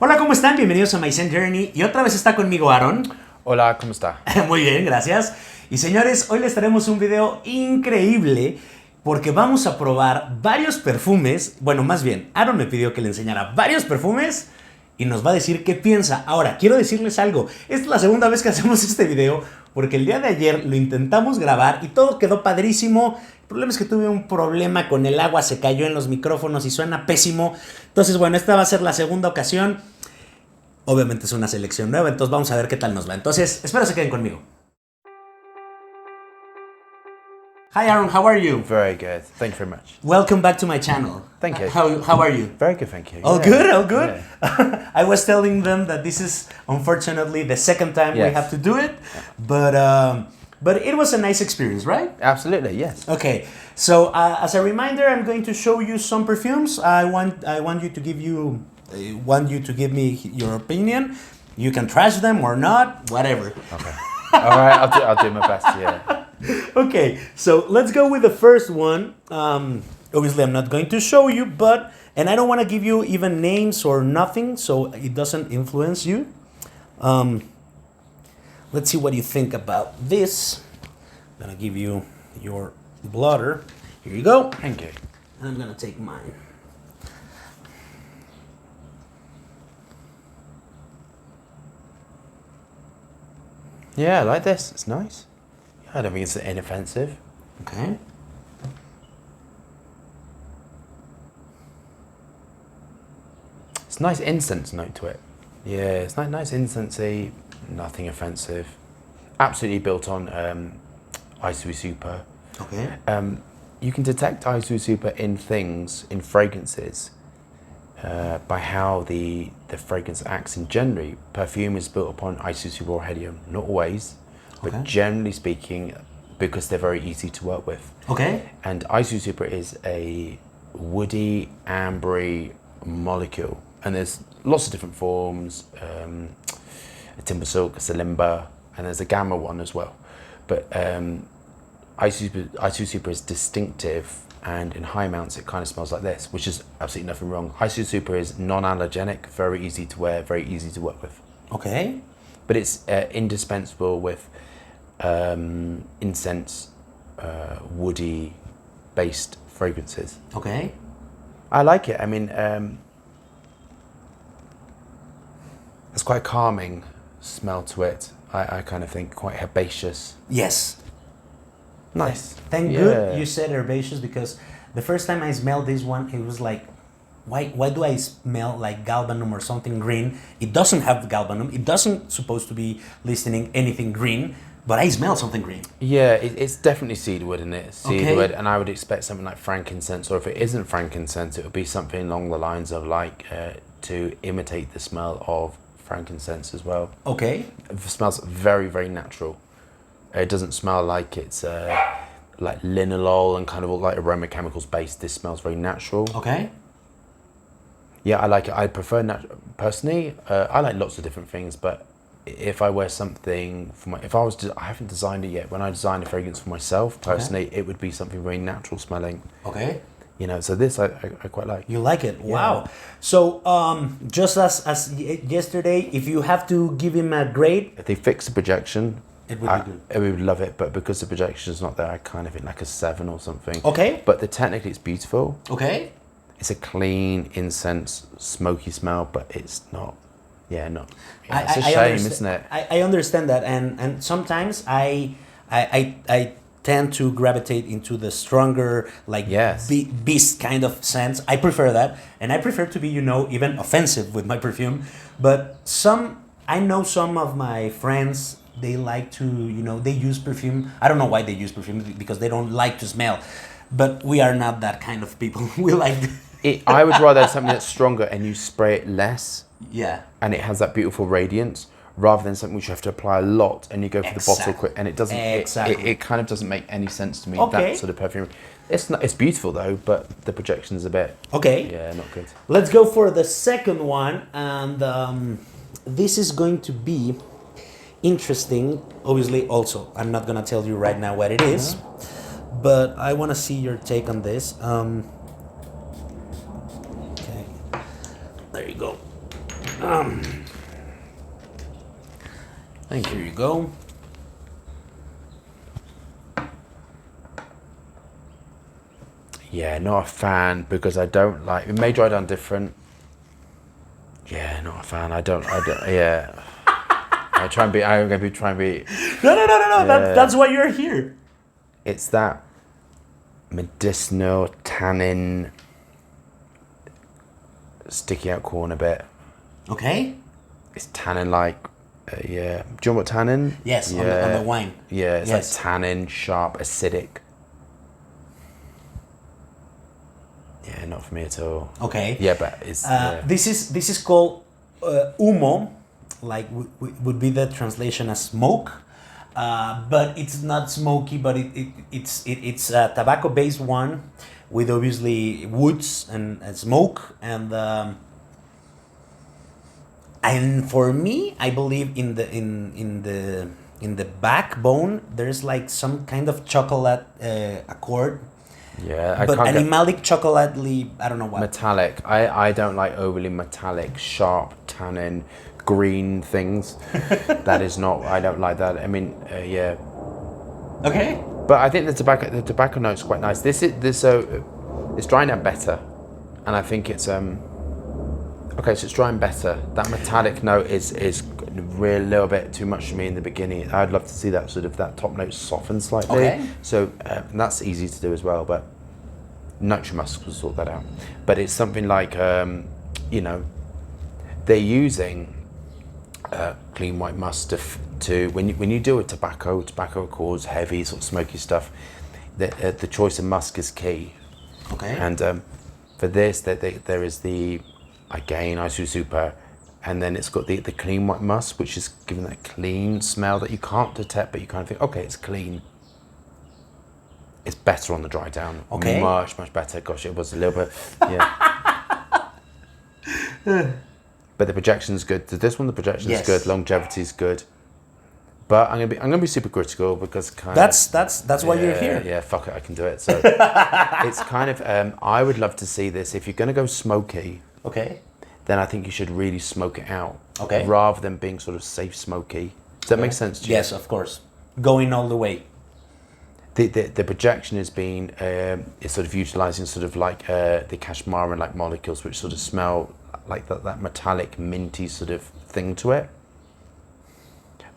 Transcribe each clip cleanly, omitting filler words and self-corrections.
Hola, ¿cómo están? Bienvenidos a MYSCENTJOURNEY. Y otra vez está conmigo Aaron. Hola, ¿cómo está? Muy bien, gracias. Y señores, hoy les traemos un video increíble porque vamos a probar varios perfumes. Bueno, más bien, Aaron me pidió que le enseñara varios perfumes y nos va a decir qué piensa. Ahora, quiero decirles algo. Esta es la segunda vez que hacemos este video porque el día de ayer lo intentamos grabar y todo quedó padrísimo. El problema es que tuve un problema con el agua, se cayó en los micrófonos y suena pésimo. Entonces, bueno, esta va a ser la segunda ocasión. Obviamente es una selección nueva, entonces vamos a ver qué tal nos va. Entonces, espero se queden conmigo. Hi Aaron, how are you? Very good. Thank you very much. Welcome back to my channel. Thank you. How are you? Very good, thank you. All Yeah. good, all good. Yeah. I was telling them that this is unfortunately the second time we Yes. have to do it, but it was a nice experience, right? Absolutely, yes. Okay, so as a reminder, I'm going to show you some perfumes. I want you to give me your opinion. You can trash them or not, whatever. Okay. All right, I'll do my best. Yeah. Okay, so let's go with the first one. Obviously, I'm not going to show you, and I don't want to give you even names or nothing, so it doesn't influence you. Let's see what you think about this. I'm gonna give you your blotter. Here you go. Thank you. And I'm gonna take mine. Yeah, I like this. It's nice. I don't think it's inoffensive. Okay. It's a nice incense note to it. Yeah, it's nice incensey, nothing offensive. Absolutely built on 𝗀𝗄𝗄𝗏. Okay. You can detect 𝗀𝗄𝗄𝗏 in things, in fragrances, by how the fragrance acts in generally. Perfume is built upon 𝗀𝗄𝗄𝗏𝗃, not always, but Okay. generally speaking, because they're very easy to work with. Okay. And 𝗀𝗄𝗄𝗏 is a woody, ambery molecule, and there's lots of different forms, 𝗀𝗏𝗃់, 𝗀𝗏𝗃𝗃, and there's a gamma one as well. But 𝗀𝗄𝗄𝗏 is distinctive, and in high amounts it kind of smells like this, which is absolutely nothing wrong. 𝗀𝗄𝗄𝗏 is non-allergenic, very easy to wear, very easy to work with. Okay. But it's indispensable with incense, woody-based fragrances. Okay. I like it. I mean, it's quite a calming smell to it. I kind of think quite herbaceous. Yes. Nice. Thank Yeah. good you said herbaceous, because the first time I smelled this one, it was like, why do I smell like galbanum or something green? It doesn't have galbanum. It doesn't supposed to be listening anything green, but I smell something green. Yeah, it's definitely cedarwood in it. Cedarwood, Okay. and I would expect something like frankincense, or if it isn't frankincense, it would be something along the lines of like to imitate the smell of frankincense as well. Okay. It smells very, very natural. It doesn't smell like it's like linalool and kind of all like aroma chemicals based. This smells very natural. Okay. Yeah, I like it. I prefer personally. I like lots of different things, but if I wear something for my, I haven't designed it yet. When I design a fragrance for myself personally, it would be something very natural smelling. Okay. You know, so this I quite like. You like it? Yeah. Wow. So just as yesterday, if you have to give him a grade, If they fix the projection, it would be good. I would love it. But because the projection is not there, I kind of think like a 7 or something. Okay. But technically, it's beautiful. Okay. It's a clean incense, smoky smell, but it's not. Yeah, not. Yeah, it's a shame, isn't it? I understand that, and sometimes I tend to gravitate into the stronger, like Yes. beast kind of scents. I prefer that, and I prefer to be, even offensive with my perfume. But I know some of my friends, they like to, they use perfume. I don't know why they use perfume, because they don't like to smell. But we are not that kind of people. We like. I would rather have something that's stronger and you spray it less, Yeah. and it has that beautiful radiance, rather than something which you have to apply a lot and you go for the bottle quick, and it doesn't. Exactly. It kind of doesn't make any sense to me. Okay. That sort of perfume. It's beautiful though, but the projection's a bit. Okay. Yeah, not good. Let's go for the second one, and this is going to be interesting. Obviously, also, I'm not gonna tell you right now what it is, but I want to see your take on this. Okay, there you go. Thank Here you. you go. Yeah, not a fan because I don't like. It may dry down different. Yeah, not a fan. I don't. Yeah. I try and be. I'm gonna be trying to be. No. Yeah. That's why you're here. It's that medicinal tannin, sticky out corner bit. Okay. It's tannin like. Yeah. Do you know what tannin? Yes. Yeah. On the wine. Yeah. It's Yes. like tannin, sharp, acidic. Yeah, not for me at all. Okay. Yeah, but it's. Yeah. This is called UMMO, like would be the translation as smoke, but it's not smoky, but it's a tobacco-based one with obviously woods and smoke and for me, I believe in the backbone there's like some kind of chocolate accord. Yeah, I But can't get animalic chocolately, I don't know what. metallic. I don't like overly metallic, sharp, tannin, green things. That is not. I don't like that. I mean, yeah. Okay. But I think the tobacco note's quite nice. It's drying out better, and I think it's okay. So it's drying better. That metallic note is really a little bit too much for me in the beginning. I'd love to see that sort of that top note soften slightly. Okay. So and that's easy to do as well, but Nitro Musk will sort that out. But it's something like you know, they're using clean white musk to when you do a tobacco accords, heavy sort of smoky stuff. The choice of musk is key. Okay. And for this, there is the again 𝗖𝗱𝗄𝗏, and then it's got the clean white musk, which is giving that clean smell that you can't detect, but you kind of think, okay, it's clean. It's better on the dry down. Okay. Much better. Gosh, it was a little bit, yeah. But the projection's good. To this one, the projection's Yes. good. Longevity's good. But I'm gonna be super critical because That's why you're here. Yeah, fuck it, I can do it. So it's kind of I would love to see this. If you're gonna go smoky, Okay. then I think you should really smoke it out. Okay. Rather than being sort of safe smoky. Does that make sense to you? Yes, of course. Going all the way. The projection is being is sort of utilizing sort of like the cashmere like molecules, which sort of smell like that metallic minty sort of thing to it.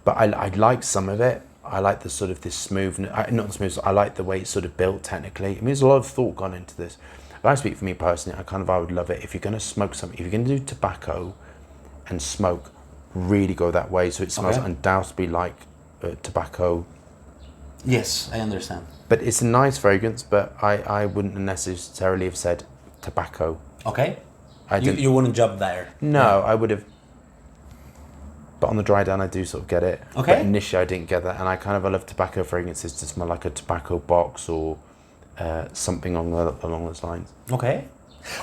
But I like some of it. I like the sort of this smoothness. Not the smoothness. I like the way it's sort of built technically. I mean, there's a lot of thought gone into this. But I speak for me personally. I would love it if you're going to smoke something. If you're going to do tobacco and smoke, really go that way. So it smells undoubtedly like tobacco. Yes, I understand. But it's a nice fragrance. But I wouldn't necessarily have said tobacco. Okay. I didn't. You wouldn't jump there. No, I would have. But on the dry down, I do sort of get it. Okay. But initially, I didn't get that, and I love tobacco fragrances to smell like a tobacco box or something along those lines. Okay.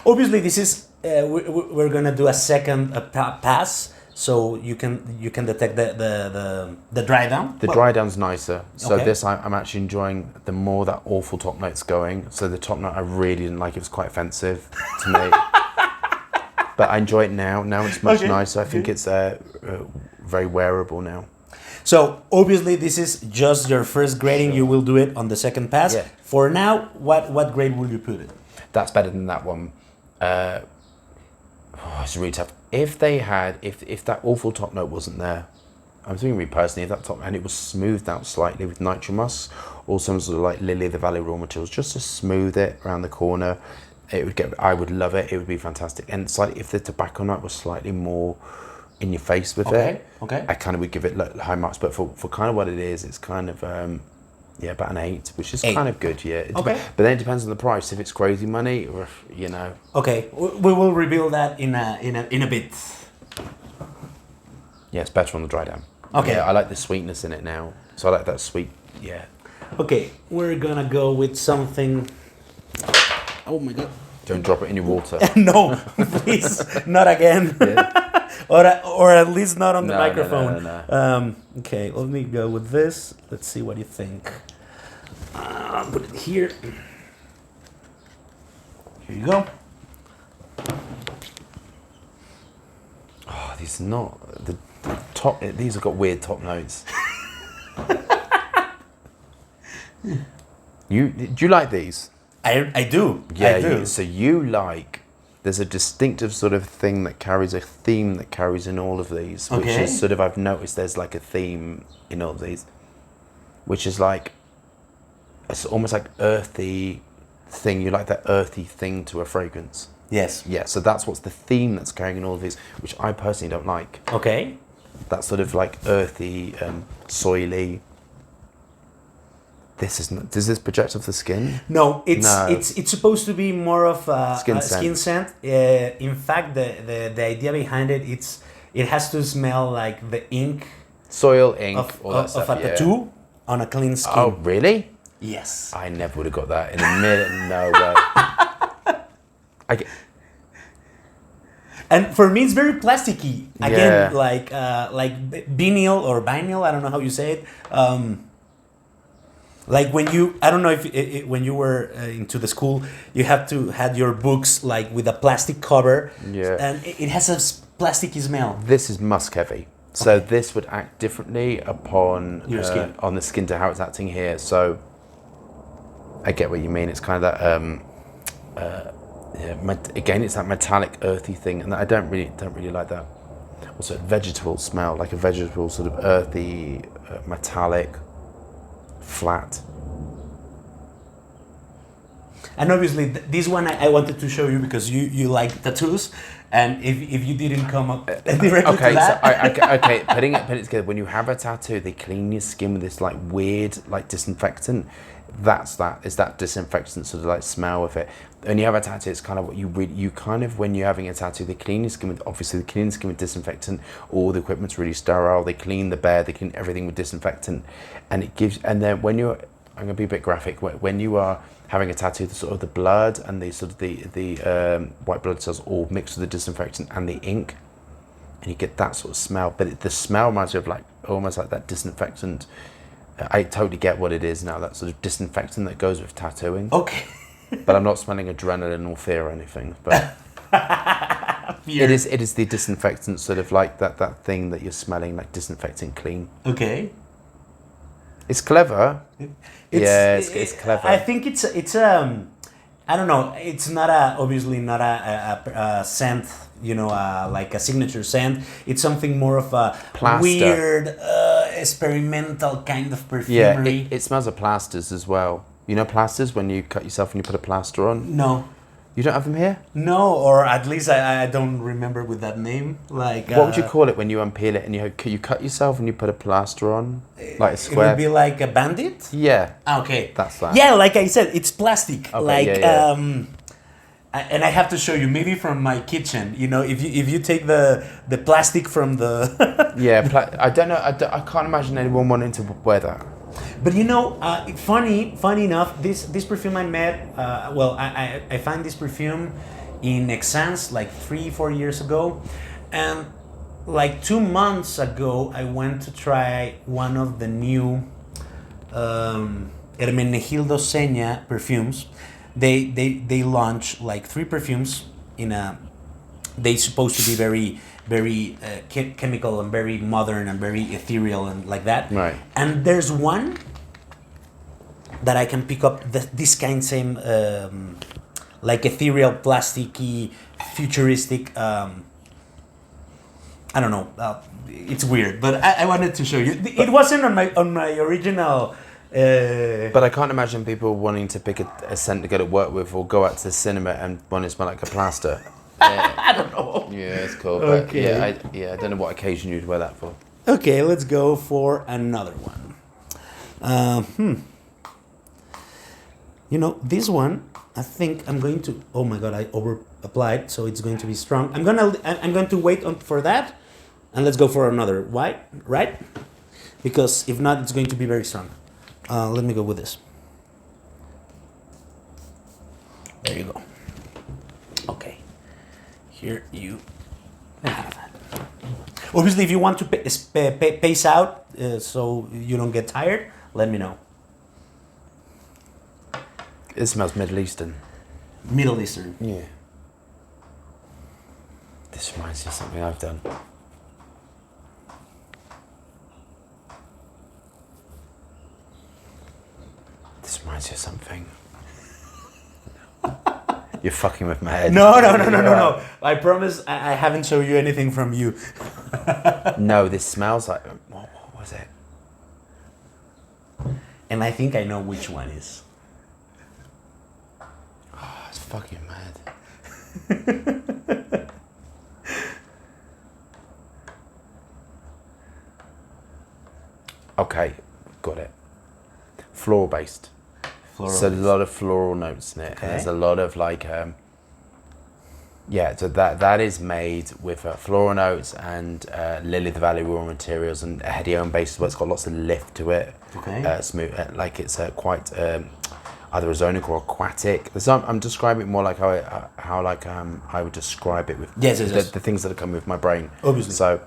Obviously, this is we're gonna do a second pass, so you can detect the dry down. The dry down's nicer. So Okay. this, I'm actually enjoying the more that awful top note's going. So the top note, I really didn't like. It was quite offensive to me. But I enjoy it now. Now it's much nicer. I think it's very wearable now. So obviously, this is just your first grading. Sure. You will do it on the second pass. Yeah. For now, what grade will you put it? That's better than that one. It's really tough. If that awful top note wasn't there, I'm thinking me personally, if that top and it was smoothed out slightly with nitro musk or some sort of like lily of the valley raw materials, just to smooth it around the corner, I would love it. It would be fantastic. And it's like if the tobacco note was slightly more in your face with it, I kind of would give it high marks. But for kind of what it is, it's kind of about an 8, which is kind of good. Yeah. Okay. But then it depends on the price. If it's crazy money, or you know. Okay, we will reveal that in a bit. Yeah, it's better on the dry down. Okay. Yeah, I like the sweetness in it now. So I like that sweet. Yeah. Okay, we're gonna go with something. Oh my god. Don't drop it in your water. No, please, not again. Yeah. or at least not on the No, microphone. no. Okay, let me go with this. Let's see what you think. Put it here. Here you go. Oh, these are not the top. These have got weird top notes. Do you like these? I do. Yeah, I do. so you like. There's a distinctive sort of thing that carries a theme that carries in all of these, which Okay. is sort of, I've noticed there's like a theme in all of these, which is like, it's almost like earthy thing. You like that earthy thing to a fragrance. Yes. Yeah, so that's what's the theme that's carrying in all of these, which I personally don't like. Okay. That sort of like earthy, soily. This is not, does this project off the skin? No, it's supposed to be more of a Skin skin scent. scent. In fact, the idea behind it, it has to smell like the ink Soil, ink, of all that stuff. a tattoo on a clean skin. Oh, really? Yes. I never would have got that in a minute. No way. And for me, it's very plasticky. Again, Yeah. like vinyl or vinyl. I don't know how you say it. Like when you, I don't know if when you were into the school, you had your books like with a plastic cover. Yeah. And it has a plasticky smell. This is musk heavy. So this would act differently upon Your skin. on the skin to how it's acting here. So I get what you mean. It's kind of that again, it's that metallic, earthy thing, and I don't really like that. Also, vegetable smell, like a vegetable sort of earthy, metallic, flat. And obviously, this one I wanted to show you because you like tattoos, and if you didn't come up directly to that. So okay, putting it together. When you have a tattoo, they clean your skin with this like weird like disinfectant. It's that disinfectant sort of like smell with it. When you have a tattoo, it's kind of what you kind of, when you're having a tattoo, they clean your skin with, obviously they clean the skin with disinfectant. All the equipment's really sterile. They clean the bed, they clean everything with disinfectant, and it gives. And then when you're, I'm gonna be a bit graphic. When you are having a tattoo, the sort of the blood and the sort of the white blood cells all mixed with the disinfectant and the ink, and you get that sort of smell. But the smell reminds you of like almost like that disinfectant. I totally get what it is now. That sort of disinfectant that goes with tattooing. Okay. But I'm not smelling adrenaline or fear or anything. But it is the disinfectant, sort of like that thing that you're smelling, like disinfecting clean. Okay. It's clever. It's clever. I think it's I don't know. It's not obviously not a scent. You know, like a signature scent. It's something more of a Plaster. weird, experimental kind of Yeah, perfumery. it smells of plasters as well. You know plasters, when you cut yourself and you put a plaster on? No. You don't have them here? No, or at least I don't remember with that name. Like What would you call it when you unpeel it and you cut yourself and you put a plaster on? Like a square? It would be like a bandit? Yeah. Okay. That's that. Yeah, like I said, it's plastic. Okay, like yeah. and I have to show you maybe from my kitchen. You know, if you take the plastic from the Yeah, I don't know. I can't imagine anyone wanting to wear that. But you know, funny enough, this perfume I met. I found this perfume in Exans like 3-4 years ago, and like 2 months ago, I went to try one of the new Hermenegildo Seña perfumes. They launch like 3 perfumes in a. They supposed to be very chemical and very modern and very ethereal and like that. Right. And there's one that I can pick up this kind same like ethereal, plasticky, futuristic. I don't know. It's weird, but I wanted to show you. It wasn't on my original. But I can't imagine people wanting to pick a scent to go to work with or go out to the cinema and want to smell like a plaster. I don't know. Yeah, it's cool. But Okay. I don't know what occasion you'd wear that for. Okay, let's go for another one. You know, this one, I think I'm going to. Oh my god, I over applied, so it's going to be strong. I'm going to wait for that, and let's go for another. Why? Right? Because if not, it's going to be very strong. Let me go with this. There you go. Okay. Here you have it. Obviously, if you want to pace out so you don't get tired, let me know. It smells Middle Eastern. Middle Eastern. Yeah. This reminds me of something I've done. This reminds you of something. You're fucking with my head. No. I promise I haven't shown you anything from you. No, this smells like... What was it? And I think I know which one is. Oh, it's fucking mad. Okay, got it. Floral based. So a lot of floral notes in it. Okay. And there's a lot of like, yeah. So that is made with floral notes and lily of the valley raw materials and hedione based. But it's got lots of lift to it. Okay. Smooth, like it's quite either ozonic or aquatic. I'm describing it more like how I would describe it with yes. The things that are coming with my brain. Obviously. So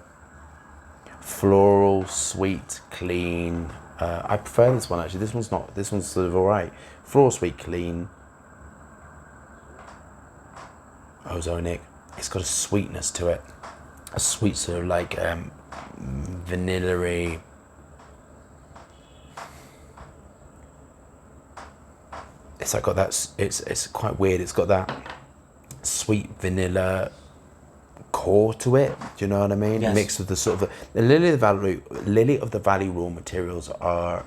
floral, sweet, clean. I prefer this one actually. This one's not. This one's sort of alright. Floral, sweet, clean. Ozonic. It's got a sweetness to it. A sweet sort of like vanilla-y. It's like got that. It's quite weird. It's got that sweet vanilla core to it. Do you know what I mean? Yes. Mixed with the sort of the lily of the valley raw materials are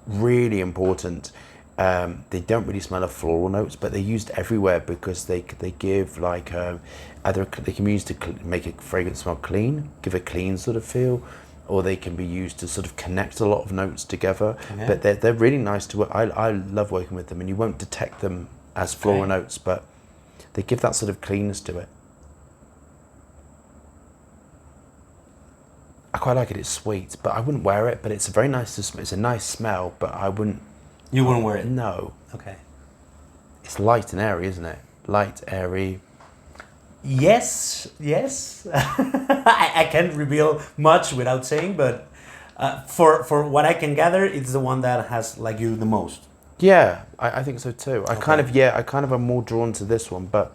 really important. They don't really smell of floral notes, but they're used everywhere because they give like either they can be used to make a fragrance smell clean, give a clean sort of feel, or they can be used to sort of connect a lot of notes together. Okay. But they're really nice to work. I love working with them, and you won't detect them as floral notes, but they give that sort of cleanness to it. I quite like it. It's sweet, but I wouldn't wear it. But it's a very nice. It's a nice smell, but I wouldn't. You wouldn't wear it? No. Okay. It's light and airy, isn't it? Light, airy. Yes. I can't reveal much without saying, but for what I can gather, it's the one that has like you the most. Yeah, I think so too. I Okay. kind of am more drawn to this one, but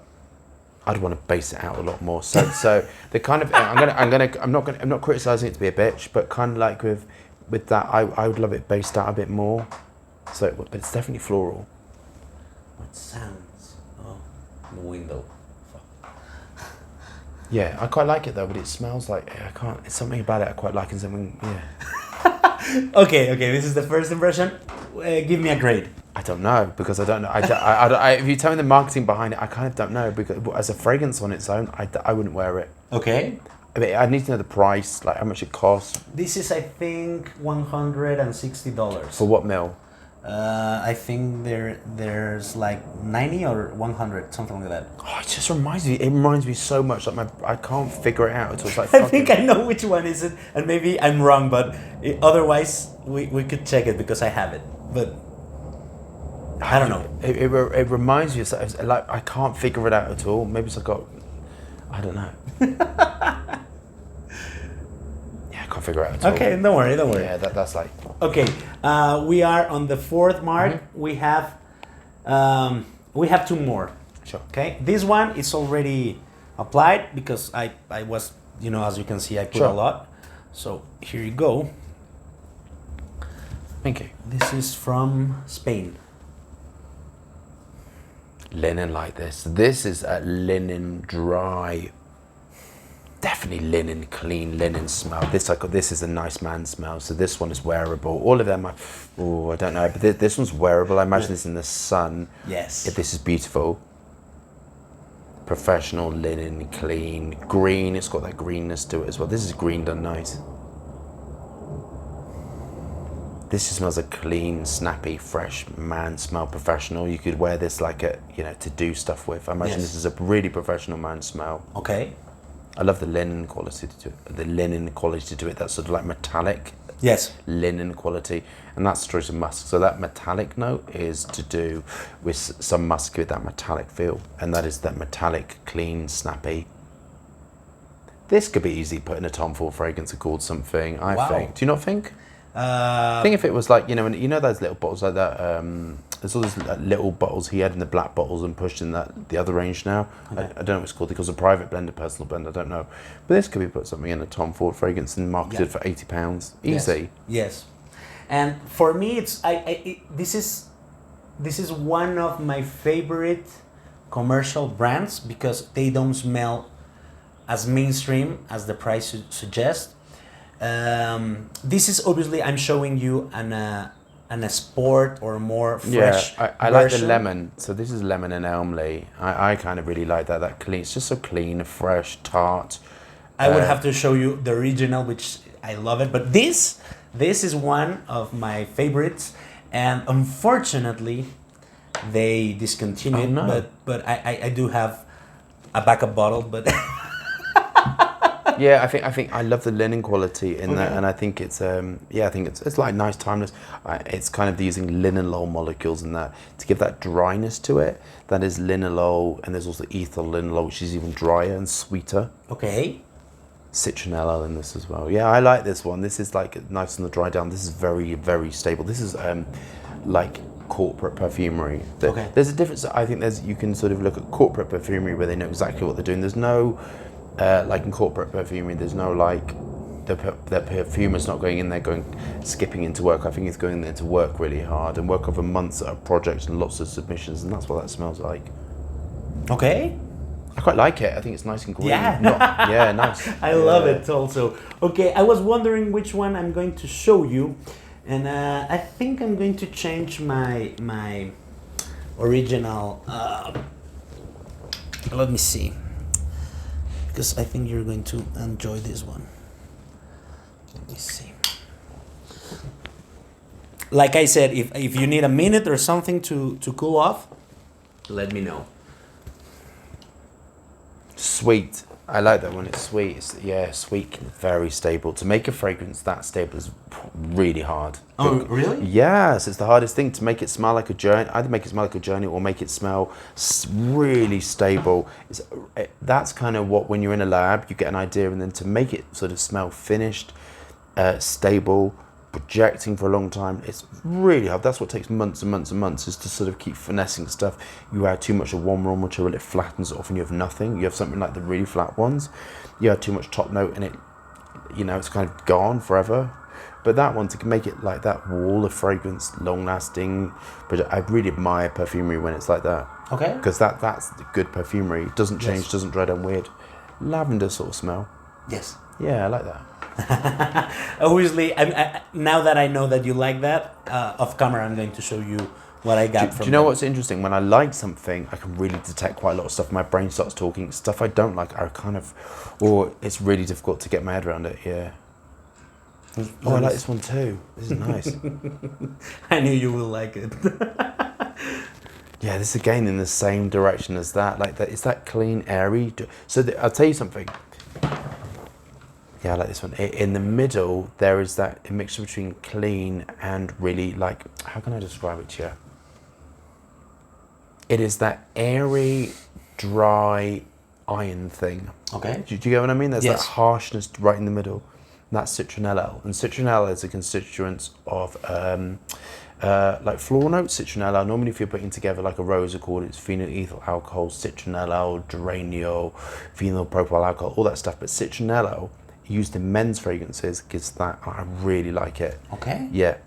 I'd want to base it out a lot more. So the kind of I'm not criticizing it to be a bitch, but kind of like with that, I would love it based out a bit more. So, but it's definitely floral. What sounds? Oh, the window. Yeah, I quite like it though, but it smells like I can't. It's something about it I quite like, and something. Yeah. Okay. This is the first impression. Give me a grade. I don't know because I don't know. If you tell me the marketing behind it, I kind of don't know because as a fragrance on its own, I wouldn't wear it. Okay. I mean, I need to know the price, like how much it costs. This is, I think, $160. For what mil? I think there's like 90 or 100, something like that. Oh, it just reminds me. It reminds me so much. Like I can't figure it out. It's like I think I know which one is it, and maybe I'm wrong, but otherwise we could check it because I have it. But I don't know. It reminds me of like I can't figure it out at all. Maybe it's like I don't know. Yeah, I can't figure it out at all. Okay, don't worry. Yeah, that's like. Okay, we are on the fourth mark. Mm-hmm. We have two more. Sure. Okay, this one is already applied because I was, as you can see, I put a lot. So here you go. Thank you. This is from Spain. Linen like this. This is a linen dry. Definitely linen, clean linen smell. This is a nice man smell. So this one is wearable. All of them are, I don't know, but this one's wearable. I imagine this in the sun. Yes. If this is beautiful. Professional linen, clean, green. It's got that greenness to it as well. This is green done nice. This just smells a clean, snappy, fresh man smell. Professional. You could wear this like to do stuff with. I imagine this is a really professional man smell. Okay. I love the linen quality to it. That's sort of like metallic. Yes. Linen quality, and that's the choice of musk. So that metallic note is to do with some musk with that metallic feel, and that is that metallic, clean, snappy. This could be easily put in a Tom Ford fragrance called something. I think. Do you not think? I think if it was like those little bottles like that there's all these little bottles he had in the black bottles and pushed in the other range now. Okay. I don't know what it's called. It calls a private blender, personal blend. I don't know, but this could be put something in a Tom Ford fragrance and marketed for £80. Easy. Yes. And for me, this is one of my favorite commercial brands because they don't smell as mainstream as the price suggests. This is obviously, I'm showing you an a sport or more fresh. Yeah, I like the lemon. So this is lemon and elmley. I kind of really like that. That clean. It's just so clean, fresh, tart. I would have to show you the original, which I love it. But this is one of my favorites, and unfortunately, they discontinued. Oh, no. But I do have a backup bottle, but. Yeah, I think I love the linen quality in that, and I think it's it's like nice, timeless. It's kind of using linalool molecules in that to give that dryness to it. That is linalool, and there's also ethyl linalool, which is even drier and sweeter. Okay. Citronella in this as well. Yeah, I like this one. This is like nice on the dry down. This is very, very stable. This is like corporate perfumery. Okay. There's a difference. I think you can sort of look at corporate perfumery where they know exactly what they're doing. There's no like in corporate perfumery, there's no like the perfumer's not going in there skipping into work. I think he's going there to work really hard and work over months at a project and lots of submissions, and that's what that smells like. Okay. I quite like it. I think it's nice and green. Yeah. Yeah, nice. I love it also. Okay, I was wondering which one I'm going to show you, and I think I'm going to change my original. Let me see. Because I think you're going to enjoy this one. Let me see. Like I said, if you need a minute or something to cool off, let me know. Sweet. I like that one. It's sweet. It's, sweet, very stable. To make a fragrance that stable is really hard. Oh, really? Yes, it's the hardest thing to make it smell like a journey. Either make it smell like a journey or make it smell really stable. That's kind of what, when you're in a lab, you get an idea, and then to make it sort of smell finished, stable, projecting for a long time, it's really hard. That's what takes months and months and months, is to sort of keep finessing stuff. You add too much of one raw material, it flattens it off and you have nothing. You have something like the really flat ones. You add too much top note and it, it's kind of gone forever. But that one, to make it like that wall of fragrance, long lasting, but I really admire perfumery when it's like that. Okay. Because that's good perfumery. It doesn't change, Yes. doesn't dry down weird. Lavender sort of smell. Yes. Yeah, I like that. Obviously, now that I know that you like that, off camera, I'm going to show you what I got from Do you know them. what's interesting? When I like something, I can really detect quite a lot of stuff. My brain starts talking. Stuff I don't like, or it's really difficult to get my head around it. Yeah. Oh, I like this one too. This is nice. I knew you will like it. Yeah, this is again in the same direction as that. Like that, it's that clean, airy. So I'll tell you something. Yeah, I like this one. In the middle, there is that mixture between clean and really like, how can I describe it to you? It is that airy, dry iron thing. Okay. Do you get what I mean? There's Yes. that harshness right in the middle. That's citronella. And citronella is a constituent of like floral notes. Citronella, normally if you're putting together like a rose accord, it's phenyl ethyl alcohol, citronella, geraniol, phenyl propyl alcohol, all that stuff. But citronella, used in men's fragrances, gives that. I really like it. Okay. Yeah.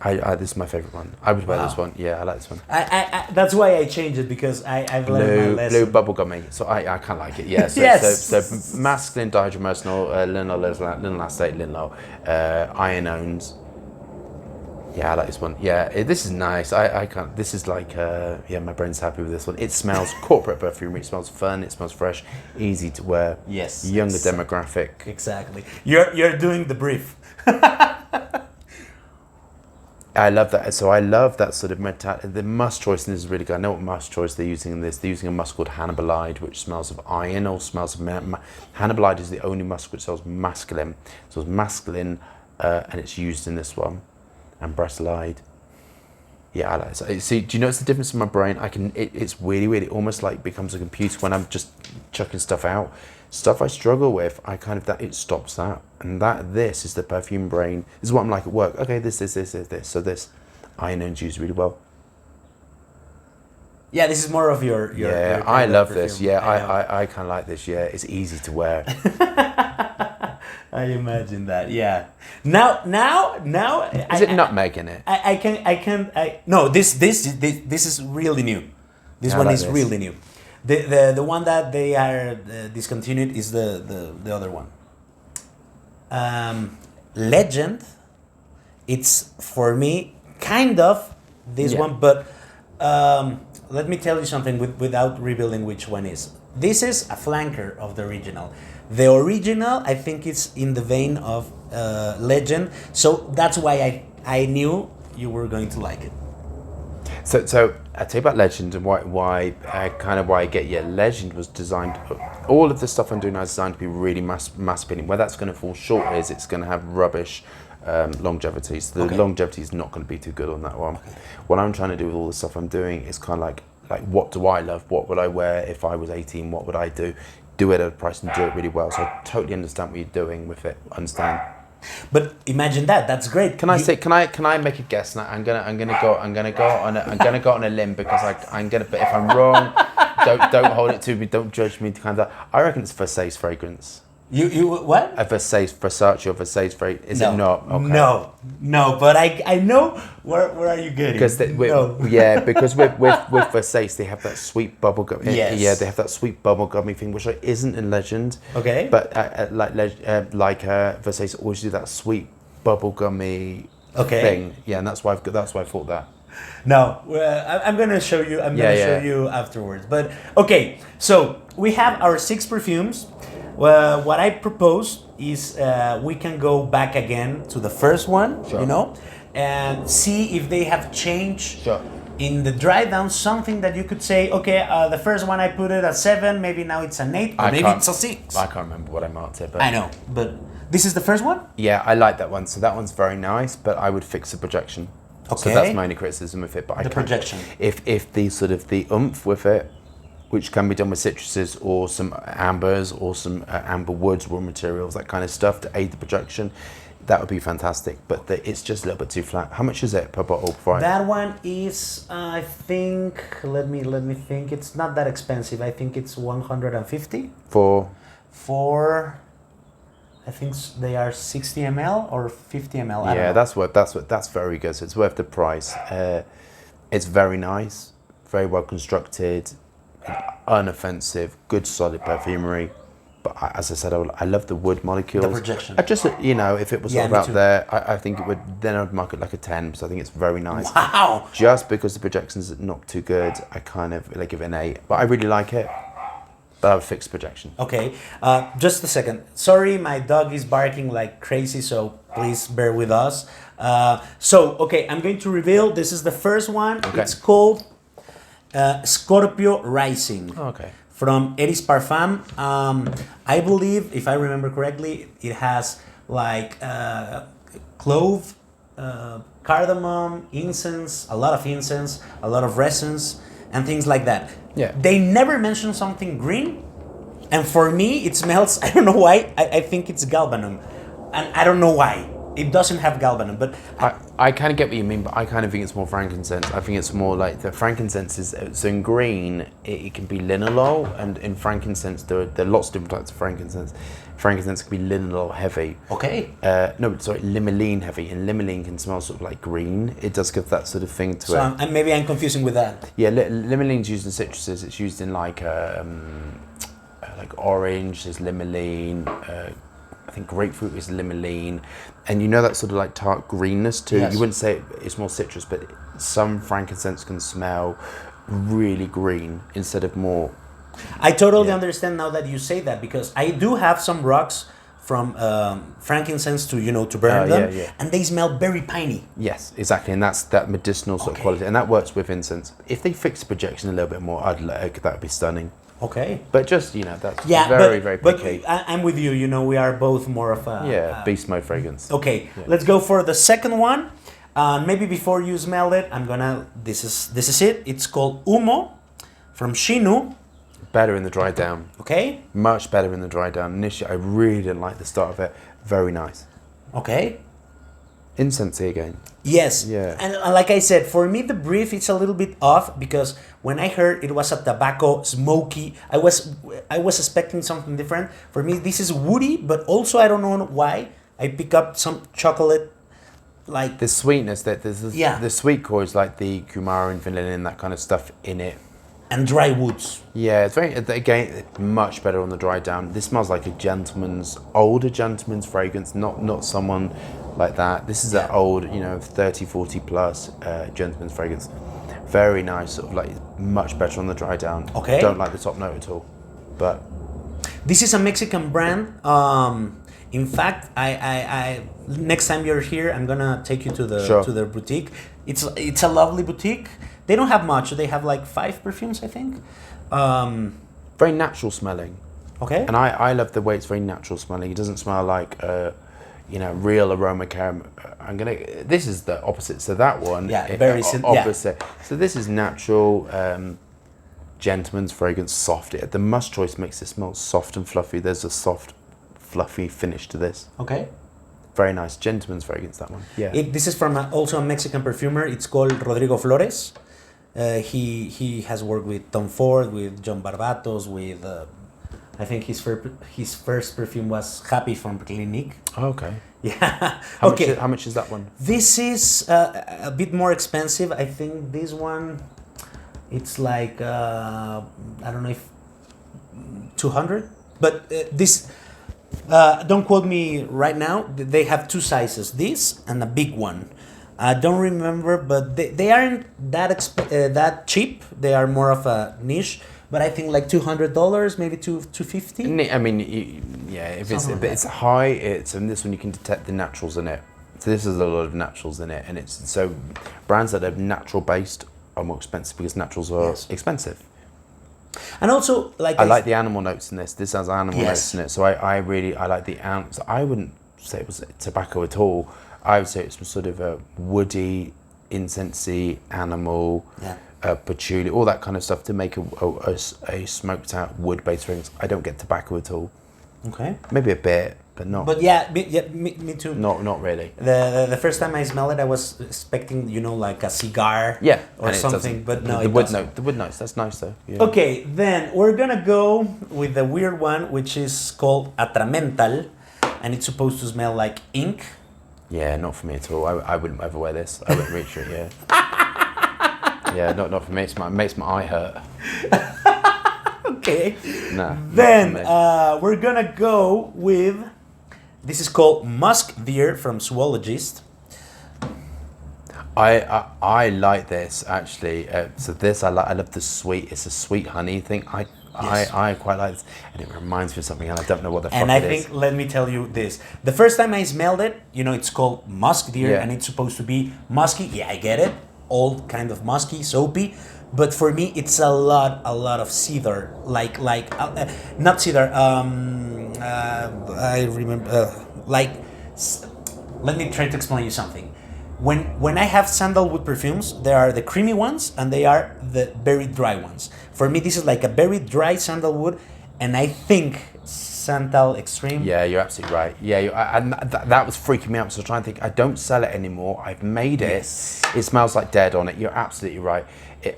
This is my favorite one. I would buy this one. Yeah, I like this one. I that's why I changed it, because I've learned my Blue lesson. bubblegummy. So I kind of like it. Yeah. So, Yes. so masculine dihydromercenol, linalool acetate, linalool, ionones. Yeah, I like this one. Yeah, this is nice. I can't. This is like my brain's happy with this one. It smells corporate perfumery. It smells fun. It smells fresh, easy to wear. Yes. Younger demographic. Exactly. You're doing the brief. I love that. So I love that sort of the musk choice in this is really good. I know what musk choice they're using in this. They're using a musk called Hannibalide, which smells of iron or smells of Hannibalide is the only musk which smells masculine. So it's masculine, and it's used in this one. And Brassilide. Yeah, I like it. So, see, do you notice the difference in my brain? It's really weird. It almost like becomes a computer when I'm just chucking stuff out. Stuff I struggle with, it stops that. And this is the perfume brain. This is what I'm like at work. Okay, this. So this. iron-ends use really well. Yeah, this is more of your Yeah, I love this. Yeah, I kind of like this. Yeah, it's easy to wear. I imagine that. Yeah. Now. Is it nutmeg in it? No, this is really new. This one is really new. The one that they are discontinued is the other one. Legend. It's for me kind of this one, but let me tell you something without revealing which one is. This is a flanker of the original. The original, I think, it's in the vein of Legend, so that's why I knew you were going to like it. So I'll tell you about Legend and why I get Legend was designed. All of the stuff I'm doing now is designed to be really mass appealing. Where that's going to fall short is it's going to have rubbish longevity. So the longevity is not going to be too good on that one. Okay. What I'm trying to do with all the stuff I'm doing is kind of like what do I love? What would I wear if I was 18? What would I do? Do it at a price and do it really well. So I totally understand what you're doing with it. Understand. But imagine that. That's great. Can I make a guess? I'm gonna go on a limb because I'm gonna. But if I'm wrong, don't hold it to me. Don't judge me. I reckon it's Versace fragrance. You what? A Versace or Versace fragrance. Is it not? Okay. No. But I know where are you getting? Because because with Versace they have that sweet bubblegum. Yes. Yeah, they have that sweet bubblegummy thing, which isn't in Legend. Okay. But Versace always do that sweet bubblegummy thing. Yeah, and that's why I thought that. No, I'm gonna show you. I'm gonna show you afterwards. But okay, so we have our 6 perfumes. Well, what I propose is we can go back again to the first one, and see if they have changed in the dry down. Something that you could say, okay, the first one I put it at 7, maybe now it's an 8, or maybe it's a 6. I can't remember what I marked it, but I know, but this is the first one? Yeah, I like that one. So that one's very nice, but I would fix the projection. Okay. So that's my only criticism of it. But projection. If the sort of the oomph with it, which can be done with citruses or some ambers or some amber woods, raw materials, that kind of stuff to aid the projection, that would be fantastic. But it's just a little bit too flat. How much is it per bottle? That one is, I think, let me think. It's not that expensive. I think it's 150 for. I think they are 60 ml or 50 ml. I don't know. That's very good. So it's worth the price. It's very nice, very well constructed, unoffensive, good solid perfumery. But as I said, I love the wood molecules. The projection. I just, if it was sort of out there, I think it would. Then I'd mark it like a 10. So I think it's very nice. Wow. Just because the projection's not too good, I kind of give it an 8. But I really like it. But I would fix projection. Okay, just a second. Sorry, my dog is barking like crazy, so please bear with us. Okay, I'm going to reveal. This is the first one. Okay. It's called Scorpio Rising. Okay. From Eris Parfums. I believe, if I remember correctly, it has like clove, cardamom, incense, a lot of resins, and things like that. Yeah. They never mention something green, and for me it smells, I don't know why, I think it's galbanum, and I don't know why. It doesn't have galbanum, but I kind of get what you mean, but I kind of think it's more frankincense. I think it's more like the frankincense is, so in green it can be linalool, and in frankincense there are lots of different types of frankincense. Frankincense can be linalool heavy. Okay. Limonene heavy, and limonene can smell sort of like green. It does give that sort of thing to it. And maybe I'm confusing with that. Yeah, limonene's used in citruses. It's used in like orange. There's limonene. I think grapefruit is limonene, and that sort of like tart greenness too. Yes. You wouldn't say it's more citrus, but some frankincense can smell really green instead of more. I totally understand now that you say that, because I do have some rocks from frankincense to burn them, and they smell very piney. Yes, exactly, and that's that medicinal sort of quality, and that works with incense. If they fix the projection a little bit more, that would be stunning. Okay. But just, that's very picky. But I'm with you, we are both more of a... beast mode fragrance. Okay, let's go for the second one. Maybe before you smell it, this is it. It's called UMMO from XINU. Better in the dry down. Okay. Much better in the dry down. Initially, I really didn't like the start of it. Very nice. Okay. Incensey again. Yes. Yeah. And like I said, for me the brief is a little bit off because when I heard it was a tobacco smoky, I was expecting something different. For me this is woody, but also I don't know why I pick up some chocolate, like the sweetness that there's the sweet core is like the coumarin, vanilla, and that kind of stuff in it. And dry woods. Yeah, it's very, again, much better on the dry down. This smells like a older gentleman's fragrance, not someone like that. This is an old, 30, 40 plus gentleman's fragrance. Very nice, sort of like much better on the dry down. Okay. Don't like the top note at all, but. This is a Mexican brand. In fact, I next time you're here, I'm gonna take you to the boutique. It's a lovely boutique. They don't have much. They have like 5 perfumes, I think. Very natural smelling. Okay. And I love the way it's very natural smelling. It doesn't smell like real aroma caramel. This is the opposite. So that one, opposite. Yeah. So this is natural, gentleman's fragrance, soft. The musk choice makes it smell soft and fluffy. There's a soft, fluffy finish to this. Okay. Very nice, gentleman's fragrance, that one. Yeah. This is from also a Mexican perfumer. It's called Rodrigo Flores. He has worked with Tom Ford, with John Barbatos, with I think his first perfume was Happy from Clinique. Oh, okay. Yeah. How much is that one? This is a bit more expensive. I think this one, it's like I don't know if 200, but this. Don't quote me right now. They have 2 sizes, this and a big one. I don't remember, but they aren't that cheap. They are more of a niche, but I think like $200, maybe $250. I mean, if it's high, and this one you can detect the naturals in it. So this is a lot of naturals in it, and it's so brands that are natural based are more expensive because naturals are expensive. And also, I like the animal notes in this. This has animal notes in it, so I like the animals. I wouldn't say it was tobacco at all. I would say it's sort of a woody, incensey, animal, patchouli, all that kind of stuff to make a smoked out wood-based fragrance. I don't get tobacco at all. Okay. Maybe a bit, but not. But me too. Not really. The first time I smelled it, I was expecting, like a cigar. Or something, but no, the wood notes. That's nice though. Yeah. Okay, then we're gonna go with the weird one, which is called ATRAMENTAL, and it's supposed to smell like ink. Yeah, not for me at all. I wouldn't ever wear this. I wouldn't reach for it. Yeah. Yeah, not for me. It makes my eye hurt. Okay. Nah. Then we're gonna go with. This is called MUSK from Zoologist. I like this actually. So this I love the sweet. It's a sweet honey thing. I quite like this, and it reminds me of something, and I don't know what the fuck it is. And I think, let me tell you this: the first time I smelled it, it's called MUSK, and it's supposed to be musky. Yeah, I get it, old kind of musky, soapy. But for me, it's a lot of cedar, like not cedar. I remember let me try to explain you something. When I have sandalwood perfumes, there are the creamy ones and they are the very dry ones. For me, this is like a very dry sandalwood, and I think Santal Extreme. Yeah, you're absolutely right. Yeah, and that was freaking me out. So I was trying to think, I don't sell it anymore. I've made it. Yes. It smells like dead on it. You're absolutely right. And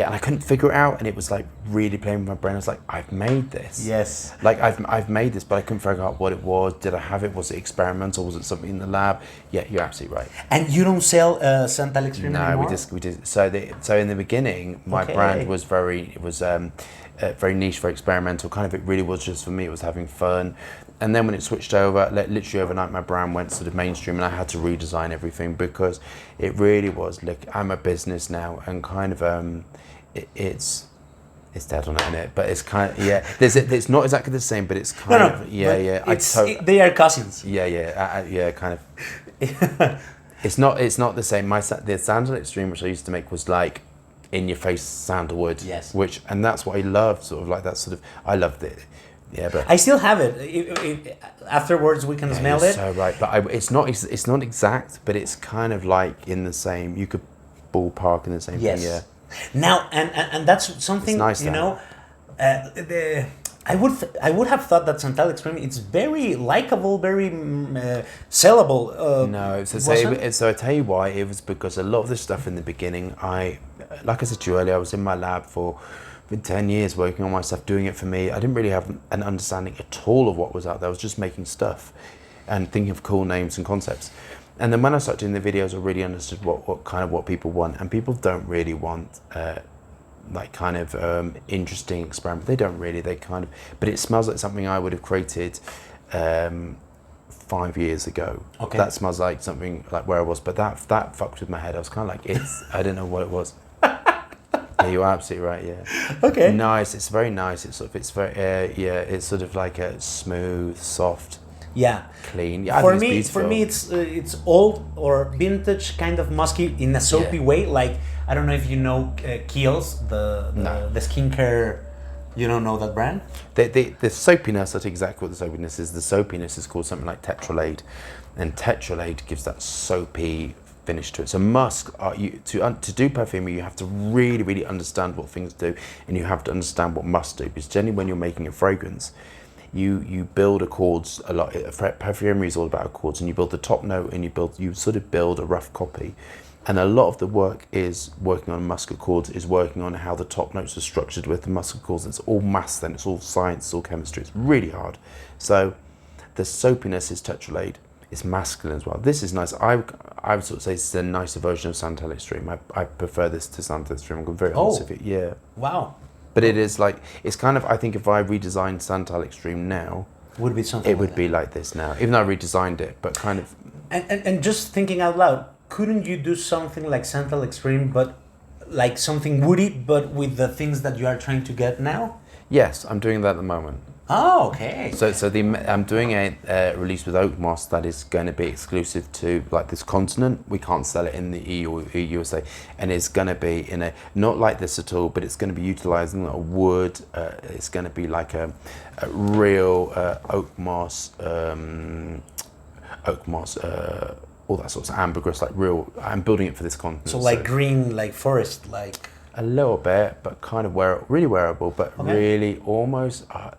I couldn't figure it out, and it was like really playing with my brain. I was like, I've made this. Yes. Like I've made this, but I couldn't figure out what it was. Did I have it? Was it experimental? Was it something in the lab? Yeah, you're absolutely right. And you don't sell Santal Extreme anymore? No, we did. So in the beginning, my brand was very niche, very experimental. Kind of, it really was just for me. It was having fun. And then when it switched over, literally overnight, my brand went sort of mainstream, and I had to redesign everything because it really was. Look, I'm a business now, and kind of it's dead on it, isn't it? But it's kind of it's not exactly the same, but it's kind of they are cousins. Yeah, kind of. It's not the same. The Sandal Extreme, which I used to make, was like in your face sandalwood. Yes. And that's what I loved. Sort of like that. Sort of, I loved it. Yeah, but I still have it. Afterwards, we can smell it. So right, but it's not exact, but it's kind of like in the same. You could ballpark in the same thing. Yeah. Now, and that's something, it's nice, I would have thought that Santal Extreme, it's very likable, very sellable. No, so I tell you why. It was because a lot of the stuff in the beginning, like I said to you earlier, I was in my lab for 10 years working on my stuff, doing it for me. I didn't really have an understanding at all of what was out there. I was just making stuff and thinking of cool names and concepts. And then when I started doing the videos, I really understood what people want. And people don't really want like kind of interesting experiment. They don't really. They kind of. But it smells like something I would have created 5 years ago. Okay. That smells like something like where I was. But that fucked with my head. I was kind of like, I didn't know what it was. Yeah, you're absolutely right. Yeah. Okay. Nice. It's very nice. It's very it's sort of like a smooth, soft. Yeah. Clean. Yeah, for me, it's old or vintage, kind of musky in a soapy way. Like, I don't know if you know 𝗀𝗄𝗃𝗃𝗃𝗃, the skincare. You don't know that brand? The soapiness, I think exactly what the soapiness is. The soapiness is called something like tetralade, and tetralade gives that soapy finish to it. So musk, to do perfume, you have to really, really understand what things do, and you have to understand what musk do. Because generally, when you're making a fragrance, you build accords a lot. Perfumery is all about accords, and you build the top note, and you sort of build a rough copy. And a lot of the work is working on musk accords, is working on how the top notes are structured with the musk accords. It's all maths then, it's all science, it's all chemistry. It's really hard. So the soapiness is tetralade. It's masculine as well. This is nice. I would sort of say this is a nicer version of Santal Extreme. I prefer this to Santal Extreme. I'm very honest with you. Yeah. Wow. But it is like, it's kind of, I think if I redesigned Santal Extreme now, would be something. It would be like this now, even though I redesigned it, but kind of. And just thinking out loud, couldn't you do something like Santal Extreme, but like something woody, but with the things that you are trying to get now? Yes, I'm doing that at the moment. Oh, okay. So I'm doing a release with oak moss that is going to be exclusive to like this continent. We can't sell it in the EU or USA, and it's going to be in a not like this at all, but it's going to be utilizing a wood. It's going to be like a real oak moss, all that sort of ambergris, like real. I'm building it for this continent. So like green, like forest, like. A little bit, but kind of really wearable, but really almost. I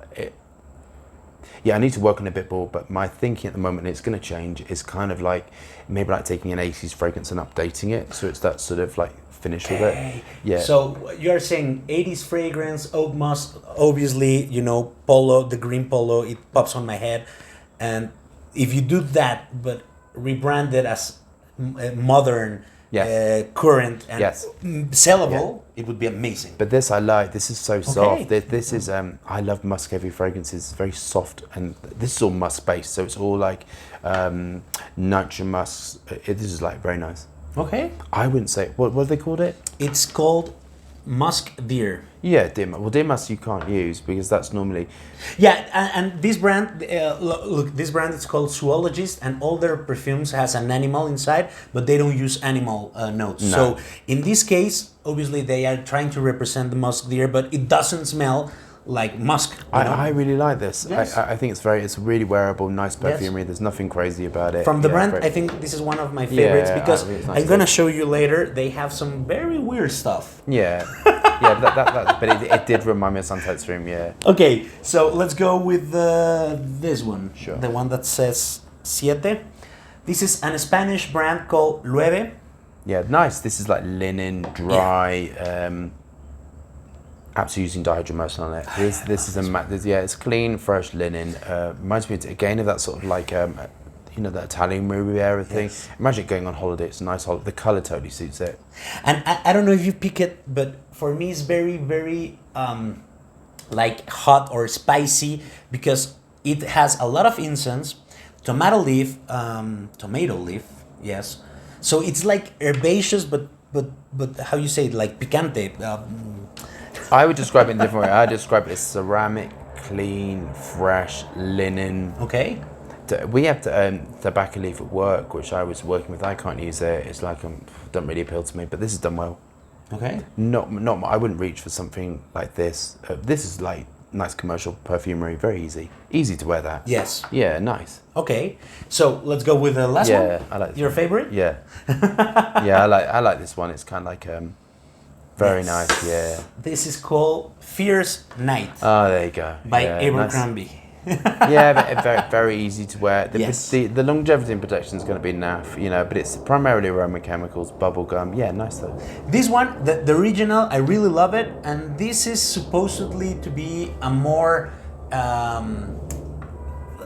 need to work on it a bit more, but my thinking at the moment, it's going to change, is kind of like maybe like taking an 80s fragrance and updating it, so it's that sort of like finish with it. Yeah. So you're saying 80s fragrance, oak moss, obviously, you know, polo, the green polo, it pops on my head, and if you do that, but rebrand it as modern. Yes. Current and sellable, it would be amazing. But this I like. This is so soft. This is I love musk heavy fragrances. It's very soft, and this is all musk based, so it's all like nitro musk. This is like very nice. Okay. I wouldn't say what have they called it? It's called musk _𝗲𝗓. Yeah, _𝗲𝗓. Well, _𝗲𝗓 you can't use because that's normally. Yeah, and this brand, look, this brand is called Zoologist, and all their perfumes has an animal inside, but they don't use animal notes. No. So in this case, obviously they are trying to represent the musk _𝗲𝗓, but it doesn't smell like musk. I really like this. Yes. I think it's really wearable, nice perfumery. There's nothing crazy about it. From the brand, I think this is one of my favorites because nice I'm gonna show you later. They have some very weird stuff. Yeah, but it did remind me of Santal Extreme. Yeah. Okay, so let's go with this one. Sure. The one that says 7. This is a Spanish brand called LOEWE. Yeah, nice. This is like linen, dry. Absolutely using dihydromerson on it. This is it's clean, fresh linen. Reminds me again of that sort of like that Italian Riviera thing. Yes. Imagine it going on holiday. It's a nice holiday. The color totally suits it. And I don't know if you pick it, but for me it's very, very like hot or spicy because it has a lot of incense, tomato leaf, yes. So it's like herbaceous, but how you say it, like picante. I would describe it in a different way. I describe it as ceramic, clean, fresh, linen. Okay. We have tobacco leaf at work, which I was working with. I can't use it. It's like don't really appeal to me. But this is done well. Okay. Not. I wouldn't reach for something like this. This is like nice commercial perfumery. Very easy to wear that. Yes. Yeah. Nice. Okay. So let's go with the last one. Yeah, I like this Your one. favorite? Yeah. Yeah, I like this one. It's kind of like Very nice, yeah. This is called Fierce Night Oh, there you go. by yeah, Abercrombie. Yeah, but very, very easy to wear. Yes. The longevity and protection is going to be naff, you know, but it's primarily aroma chemicals, bubble gum. Yeah, nice though. This one, the original, I really love it, and this is supposedly to be a more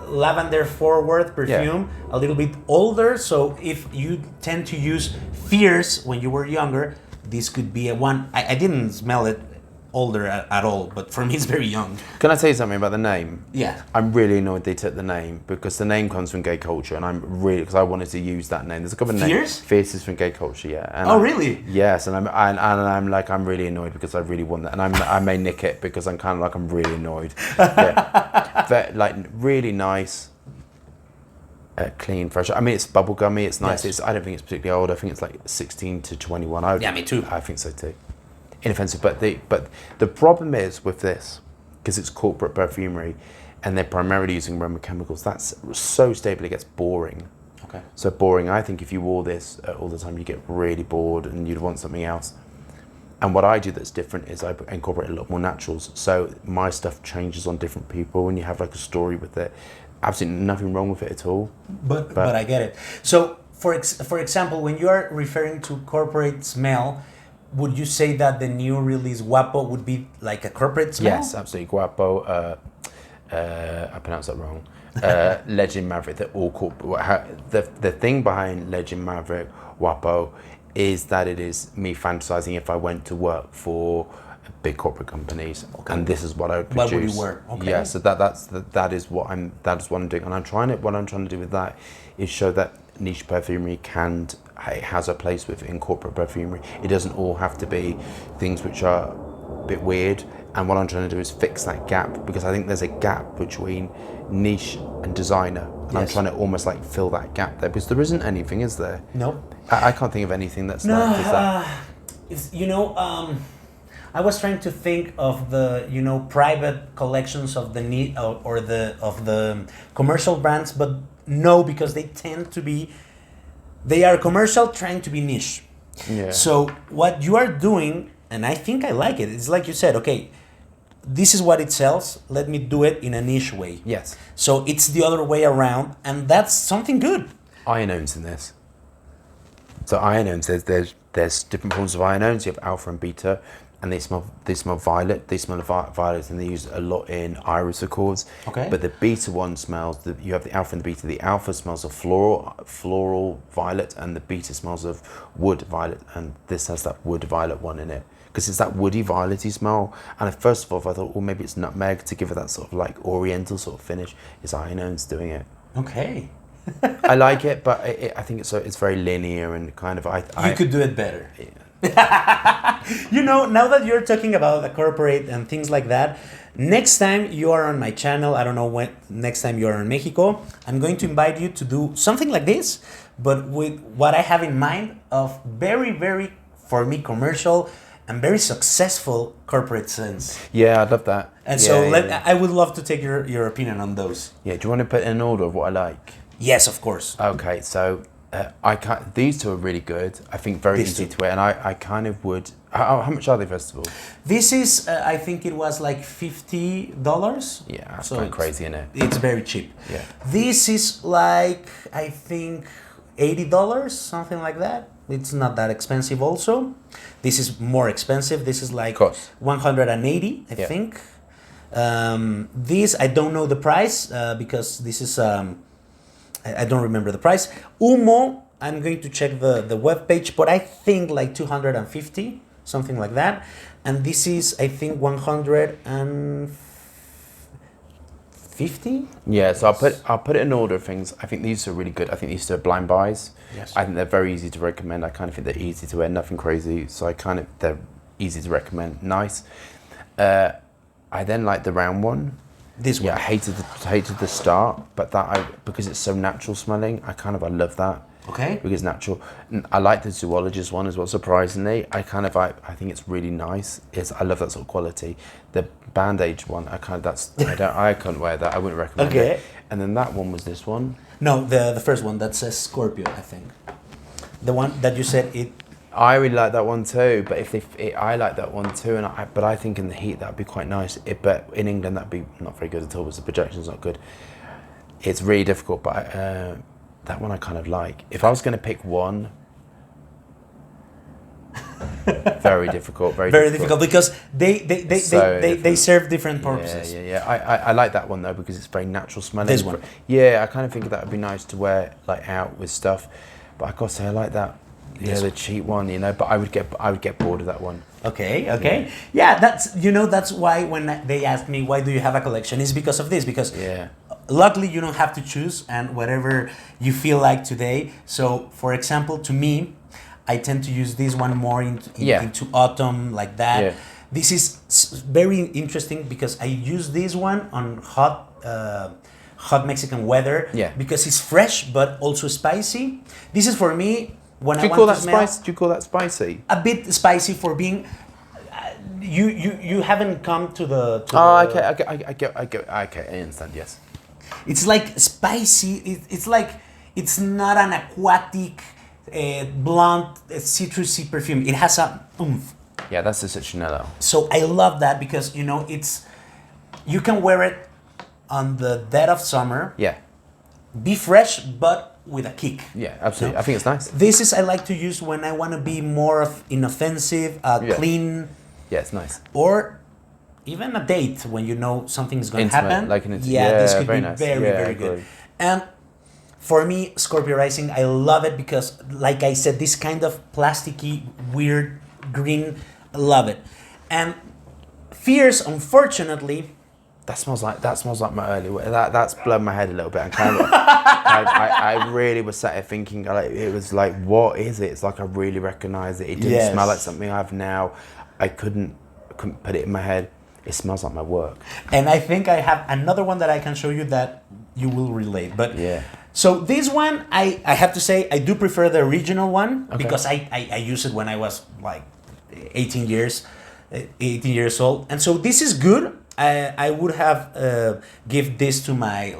lavender forward perfume, a little bit older. So if you tend to use Fierce when you were younger, this could be a one. I didn't smell it older at all, but for me it's very young. Can I tell you something about the name? Yeah. I'm really annoyed they took the name because the name comes from gay culture, and I'm really, because I wanted to use that name. There's a couple of names. Fierce? Fierce is from gay culture, yeah. And Really? Yes, and I'm like, I'm really annoyed because I really want that, and I may nick it because I'm kind of like, I'm really annoyed. Yeah. But, like, really nice. Clean, fresh. I mean, it's bubblegummy. It's nice. Yes. I don't think it's particularly old. I think it's like 16 to 21. Yeah, me too. I think so too. Inoffensive, but the problem is with this, because it's corporate perfumery, and they're primarily using aroma chemicals. That's so stable it gets boring. Okay. So boring. I think if you wore this all the time, you get really bored, and you'd want something else. And what I do that's different is I incorporate a lot more naturals. So my stuff changes on different people, and you have like a story with it. Absolutely nothing wrong with it at all. But I get it. So for example, when you are referring to corporate smell, would you say that the new release 𝗀𝗶𝗄 would be like a corporate smell? Yes, absolutely. 𝗀𝗶𝗄, I pronounced that wrong. Legend Maverick, they're all corporate. The thing behind Legend Maverick, 𝗀𝗶𝗄, is that it is me fantasizing if I went to work for big corporate companies, and this is what I would produce. What would you wear? Okay. Yeah, so that is what I'm doing, and what I'm trying to do with that is show that niche perfumery has a place in corporate perfumery. It doesn't all have to be things which are a bit weird, and what I'm trying to do is fix that gap, because I think there's a gap between niche and designer, and I'm trying to almost like fill that gap there, because there isn't anything, is there? No. I can't think of anything that's like is that. It's, I was trying to think of the private collections of the of the commercial brands, but no, because they are commercial trying to be niche. Yeah. So what you are doing, and I think I like it, it's like you said, okay, this is what it sells, let me do it in a niche way. Yes. So it's the other way around, and that's something good. Ionones in this. So ionones, there's different forms of ionones. You have alpha and beta, and they smell violet. They smell violet, and they use a lot in iris accords. Okay. But the beta one smells. You have the alpha and the beta. The alpha smells of floral violet, and the beta smells of wood violet. And this has that wood violet one in it, because it's that woody violetty smell. And first of all, I thought, well, maybe it's nutmeg to give it that sort of like oriental sort of finish. It's ionones doing it. Okay. I like it, but I think it's very linear and kind of. You could do it better. Yeah. Now that you're talking about the corporate and things like that, next time you are on my channel, I don't know when, next time you're in Mexico, I'm going to invite you to do something like this, but with what I have in mind of very, very, for me, commercial and very successful corporate scents. Yeah, I'd love that. And yeah, I would love to take your opinion on those. Yeah, do you want to put in an order of what I like? Yes, of course. Okay, so these two are really good. I think very easy to wear, and I kind of would. How much are they, first of all? This is, I think it was like $50. Yeah, that's kind of crazy, isn't it? It's very cheap. Yeah. This is like, I think, $80, something like that. It's not that expensive also. This is more expensive. This is like 180, I think. This, I don't know the price because this is, I don't remember the price. UMMO, I'm going to check the web page, but I think like 250, something like that. And this is, I think, 150. Yeah, so I'll put it in order of things. I think these are really good. I think these are blind buys. Yes. I think they're very easy to recommend. I kind of think they're easy to wear, nothing crazy. So they're easy to recommend. Nice. I then like the round one. This one. Yeah, I hated the start, but because it's so natural smelling, I love that. Okay. Because it's natural. I like the zoologist one as well, surprisingly. I think it's really nice. I love that sort of quality. The bandage one, I couldn't wear that. I wouldn't recommend it. And then that one was this one. No, the first one that says Scorpio, I think. The one that you said I really like that one too, but I like that one too, but I think in the heat that'd be quite nice. But in England that'd be not very good at all because the projection's not good. It's really difficult, but that one I kind of like. If I was going to pick one, very difficult, very difficult because they serve different purposes. Yeah. I like that one though because it's very natural smelling. This one. Yeah, I kind of think that would be nice to wear like out with stuff, but I gotta say I like that. Yeah, the cheap one, you know. But I would get bored of that one. Okay. Yeah, that's why when they ask me why do you have a collection, is because of this. Because luckily you don't have to choose and whatever you feel like today. So for example, to me, I tend to use this one more into autumn like that. Yeah. This is very interesting because I use this one on hot Mexican weather. Yeah. Because it's fresh but also spicy. This is for me. When do you call that spicy? A bit spicy for being. You haven't come to the. Okay. I understand. Yes. It's like spicy. It's like it's not an aquatic, blunt, citrusy perfume. It has a oomph. Yeah, that's the citronella. So I love that because you can wear it on the dead of summer. Yeah. Be fresh, but with a kick. Yeah, absolutely. I think it's nice. This I like to use when I want to be more inoffensive, clean. Yeah, it's nice. Or even a date when you know something's going to happen. This could be nice. Very good. And for me, Scorpio Rising, I love it because, like I said, this kind of plasticky, weird green, I love it. And Fierce, unfortunately. That smells like my early. That's blown my head a little bit. And kind of, I really was sat here thinking, it was like, what is it? It's like I really recognise it. It didn't smell like something I have now. I couldn't put it in my head. It smells like my work. And I think I have another one that I can show you that you will relate. But so this one, I have to say, I do prefer the original one because I used it when I was like 18 years old. And so this is good. I would have give this to my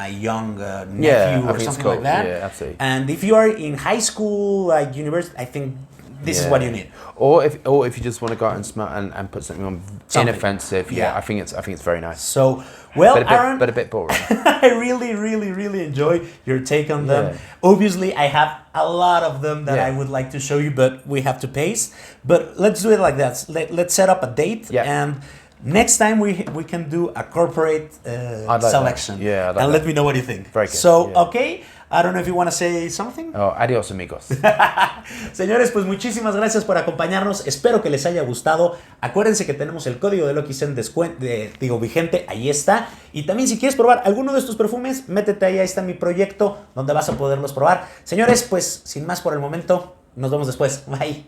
young nephew or something like that. Yeah, absolutely. And if you are in high school, like university, I think this is what you need. Or if you just want to go out and smell and put something on inoffensive, I think it's very nice. So Aaron, but a bit boring. I really enjoy your take on them. Obviously, I have a lot of them that I would like to show you, but we have to pace. But let's do it like that. Let's set up a date and. Next time we can do a corporate selection. Yeah, and let me know what you think. Very good. So, okay, I don't know if you want to say something. Oh, adiós, amigos. Señores, pues muchísimas gracias por acompañarnos. Espero que les haya gustado. Acuérdense que tenemos el código de XINU vigente, ahí está. Y también si quieres probar alguno de estos perfumes, métete ahí está mi proyecto donde vas a poderlos probar. Señores, pues sin más por el momento, nos vemos después. Bye.